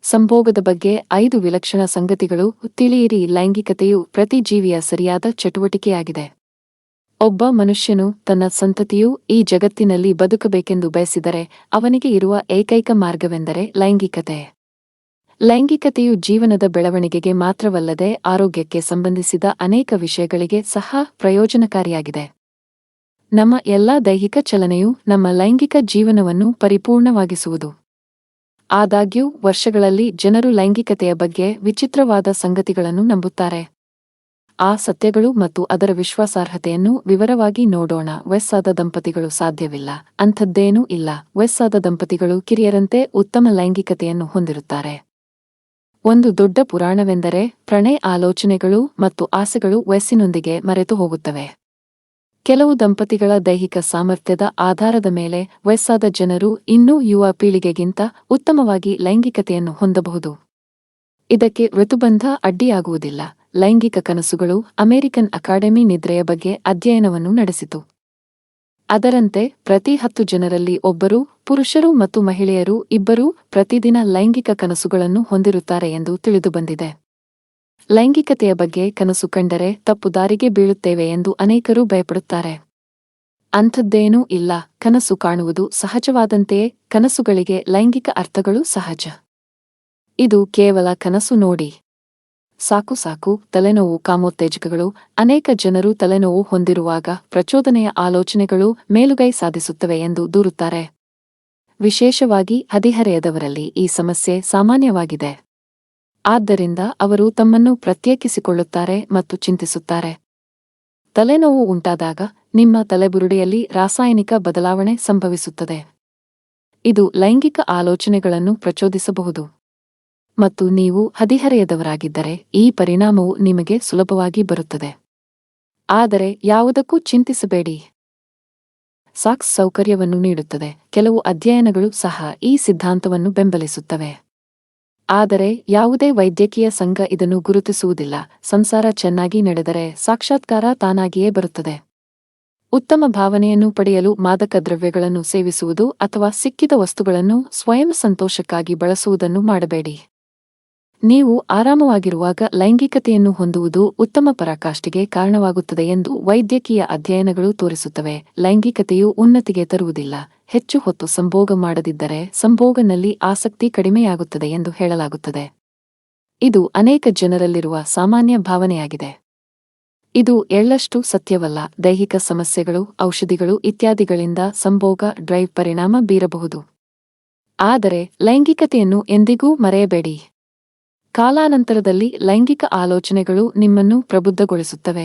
ಸಂಭೋಗದ ಬಗ್ಗೆ 5 ವಿಲಕ್ಷಣ ಸಂಗತಿಗಳು ತಿಳಿಯಿರಿ. ಲೈಂಗಿಕತೆಯು ಪ್ರತಿ ಜೀವಿಯ ಸರಿಯಾದ ಚಟುವಟಿಕೆಯಾಗಿದೆ. ಒಬ್ಬ ಮನುಷ್ಯನು ತನ್ನ ಸಂತತಿಯು ಈ ಜಗತ್ತಿನಲ್ಲಿ ಬದುಕಬೇಕೆಂದು ಬಯಸಿದರೆ ಅವನಿಗೆ ಇರುವ ಏಕೈಕ ಮಾರ್ಗವೆಂದರೆ ಲೈಂಗಿಕತೆ. ಲೈಂಗಿಕತೆಯು ಜೀವನದ ಬೆಳವಣಿಗೆಗೆ ಮಾತ್ರವಲ್ಲದೆ ಆರೋಗ್ಯಕ್ಕೆ ಸಂಬಂಧಿಸಿದ ಅನೇಕ ವಿಷಯಗಳಿಗೆ ಸಹ ಪ್ರಯೋಜನಕಾರಿಯಾಗಿದೆ. ನಮ್ಮ ಎಲ್ಲಾ ದೈಹಿಕ ಚಲನೆಯು ನಮ್ಮ ಲೈಂಗಿಕ ಜೀವನವನ್ನು ಪರಿಪೂರ್ಣವಾಗಿಸುವುದು. ಆದಾಗ್ಯೂ ವರ್ಷಗಳಲ್ಲಿ ಜನರು ಲೈಂಗಿಕತೆಯ ಬಗ್ಗೆ ವಿಚಿತ್ರವಾದ ಸಂಗತಿಗಳನ್ನು ನಂಬುತ್ತಾರೆ. ಆ ಸತ್ಯಗಳು ಮತ್ತು ಅದರ ವಿಶ್ವಾಸಾರ್ಹತೆಯನ್ನು ವಿವರವಾಗಿ ನೋಡೋಣ. ವಯಸ್ಸಾದ ದಂಪತಿಗಳು ಸಾಧ್ಯವಿಲ್ಲ. ಅಂಥದ್ದೇನೂ ಇಲ್ಲ. ವಯಸ್ಸಾದ ದಂಪತಿಗಳು ಕಿರಿಯರಂತೆ ಉತ್ತಮ ಲೈಂಗಿಕತೆಯನ್ನು ಹೊಂದಿರುತ್ತಾರೆ. ಒಂದು ದೊಡ್ಡ ಪುರಾಣವೆಂದರೆ ಪ್ರಣಯ ಆಲೋಚನೆಗಳು ಮತ್ತು ಆಸೆಗಳು ವಯಸ್ಸಿನೊಂದಿಗೆ ಮರೆತು ಹೋಗುತ್ತವೆ. ಕೆಲವು ದಂಪತಿಗಳ ದೈಹಿಕ ಸಾಮರ್ಥ್ಯದ ಆಧಾರದ ಮೇಲೆ ವಯಸ್ಸಾದ ಜನರು ಇನ್ನೂ ಯುವ ಪೀಳಿಗೆಗಿಂತ ಉತ್ತಮವಾಗಿ ಲೈಂಗಿಕತೆಯನ್ನು ಹೊಂದಬಹುದು. ಇದಕ್ಕೆ ಋತುಬಂಧ ಅಡ್ಡಿಯಾಗುವುದಿಲ್ಲ. ಲೈಂಗಿಕ ಕನಸುಗಳು ಅಮೆರಿಕನ್ ಅಕಾಡೆಮಿ ನಿದ್ರೆಯ ಬಗ್ಗೆ ಅಧ್ಯಯನವನ್ನು ನಡೆಸಿತು. ಅದರಂತೆ ಪ್ರತಿ 10 ಜನರಲ್ಲಿ ಒಬ್ಬರು, ಪುರುಷರು ಮತ್ತು ಮಹಿಳೆಯರು ಇಬ್ಬರೂ ಪ್ರತಿದಿನ ಲೈಂಗಿಕ ಕನಸುಗಳನ್ನು ಹೊಂದಿರುತ್ತಾರೆ ಎಂದು ತಿಳಿದುಬಂದಿದೆ. ಲೈಂಗಿಕತೆಯ ಬಗ್ಗೆ ಕನಸು ಕಂಡರೆ ತಪ್ಪು ದಾರಿಗೆ ಬೀಳುತ್ತೇವೆ ಎಂದು ಅನೇಕರು ಭಯಪಡುತ್ತಾರೆ. ಅಂಥದ್ದೇನೂ ಇಲ್ಲ. ಕನಸು ಕಾಣುವುದು ಸಹಜವಾದಂತೆಯೇ ಕನಸುಗಳಿಗೆ ಲೈಂಗಿಕ ಅರ್ಥಗಳು ಸಹಜ. ಇದು ಕೇವಲ ಕನಸು ನೋಡಿ. ಸಾಕು. ತಲೆನೋವು ಕಾಮೋತ್ತೇಜಕಗಳು. ಅನೇಕ ಜನರು ತಲೆನೋವು ಹೊಂದಿರುವಾಗ ಪ್ರಚೋದನೆಯ ಆಲೋಚನೆಗಳು ಮೇಲುಗೈ ಸಾಧಿಸುತ್ತವೆ ಎಂದು ದೂರುತ್ತಾರೆ. ವಿಶೇಷವಾಗಿ ಹದಿಹರೆಯದವರಲ್ಲಿ ಈ ಸಮಸ್ಯೆ ಸಾಮಾನ್ಯವಾಗಿದೆ. ಆದ್ದರಿಂದ ಅವರು ತಮ್ಮನ್ನು ಪ್ರತ್ಯೇಕಿಸಿಕೊಳ್ಳುತ್ತಾರೆ ಮತ್ತು ಚಿಂತಿಸುತ್ತಾರೆ. ತಲೆನೋವು ಉಂಟಾದಾಗ ನಿಮ್ಮ ತಲೆಬುರುಡೆಯಲ್ಲಿ ರಾಸಾಯನಿಕ ಬದಲಾವಣೆ ಸಂಭವಿಸುತ್ತದೆ. ಇದು ಲೈಂಗಿಕ ಆಲೋಚನೆಗಳನ್ನು ಪ್ರಚೋದಿಸಬಹುದು. ಮತ್ತು ನೀವು ಹದಿಹರೆಯದವರಾಗಿದ್ದರೆ ಈ ಪರಿಣಾಮವು ನಿಮಗೆ ಸುಲಭವಾಗಿ ಬರುತ್ತದೆ. ಆದರೆ ಯಾವುದಕ್ಕೂ ಚಿಂತಿಸಬೇಡಿ. ಸಾಕ್ಸ್ ಸೌಕರ್ಯವನ್ನು ನೀಡುತ್ತದೆ. ಕೆಲವು ಅಧ್ಯಯನಗಳು ಸಹ ಈ ಸಿದ್ಧಾಂತವನ್ನು ಬೆಂಬಲಿಸುತ್ತವೆ. ಆದರೆ ಯಾವುದೇ ವೈದ್ಯಕೀಯ ಸಂಘ ಇದನ್ನು ಗುರುತಿಸುವುದಿಲ್ಲ. ಸಂಸಾರ ಚೆನ್ನಾಗಿ ನಡೆದರೆ ಸಾಕ್ಷಾತ್ಕಾರ ತಾನಾಗಿಯೇ ಬರುತ್ತದೆ. ಉತ್ತಮ ಭಾವನೆಯನ್ನು ಪಡೆಯಲು ಮಾದಕ ದ್ರವ್ಯಗಳನ್ನು ಸೇವಿಸುವುದು ಅಥವಾ ಸಿಕ್ಕಿದ ವಸ್ತುಗಳನ್ನು ಸ್ವಯಂ ಸಂತೋಷಕ್ಕಾಗಿ ಬಳಸುವುದನ್ನು ಮಾಡಬೇಡಿ. ನೀವು ಆರಾಮವಾಗಿರುವಾಗ ಲೈಂಗಿಕತೆಯನ್ನು ಹೊಂದುವುದು ಉತ್ತಮ ಪರಾಕಾಷ್ಠೆಗೆ ಕಾರಣವಾಗುತ್ತದೆ ಎಂದು ವೈದ್ಯಕೀಯ ಅಧ್ಯಯನಗಳು ತೋರಿಸುತ್ತವೆ. ಲೈಂಗಿಕತೆಯು ಉನ್ನತಿಗೆ ತರುವುದಿಲ್ಲ. ಹೆಚ್ಚು ಹೊತ್ತು ಸಂಭೋಗ ಮಾಡದಿದ್ದರೆ ಸಂಭೋಗನಲ್ಲಿ ಆಸಕ್ತಿ ಕಡಿಮೆಯಾಗುತ್ತದೆ ಎಂದು ಹೇಳಲಾಗುತ್ತದೆ. ಇದು ಅನೇಕ ಜನರಲ್ಲಿರುವ ಸಾಮಾನ್ಯ ಭಾವನೆಯಾಗಿದೆ. ಇದು ಎಳ್ಳಷ್ಟು ಸತ್ಯವಲ್ಲ. ದೈಹಿಕ ಸಮಸ್ಯೆಗಳು, ಔಷಧಿಗಳು ಇತ್ಯಾದಿಗಳಿಂದ ಸಂಭೋಗ ಡ್ರೈವ್ ಪರಿಣಾಮ ಬೀರಬಹುದು. ಆದರೆ ಲೈಂಗಿಕತೆಯನ್ನು ಎಂದಿಗೂ ಮರೆಯಬೇಡಿ. ಕಾಲಾನಂತರದಲ್ಲಿ ಲೈಂಗಿಕ ಆಲೋಚನೆಗಳು ನಿಮ್ಮನ್ನು ಪ್ರಬುದ್ಧಗೊಳಿಸುತ್ತವೆ.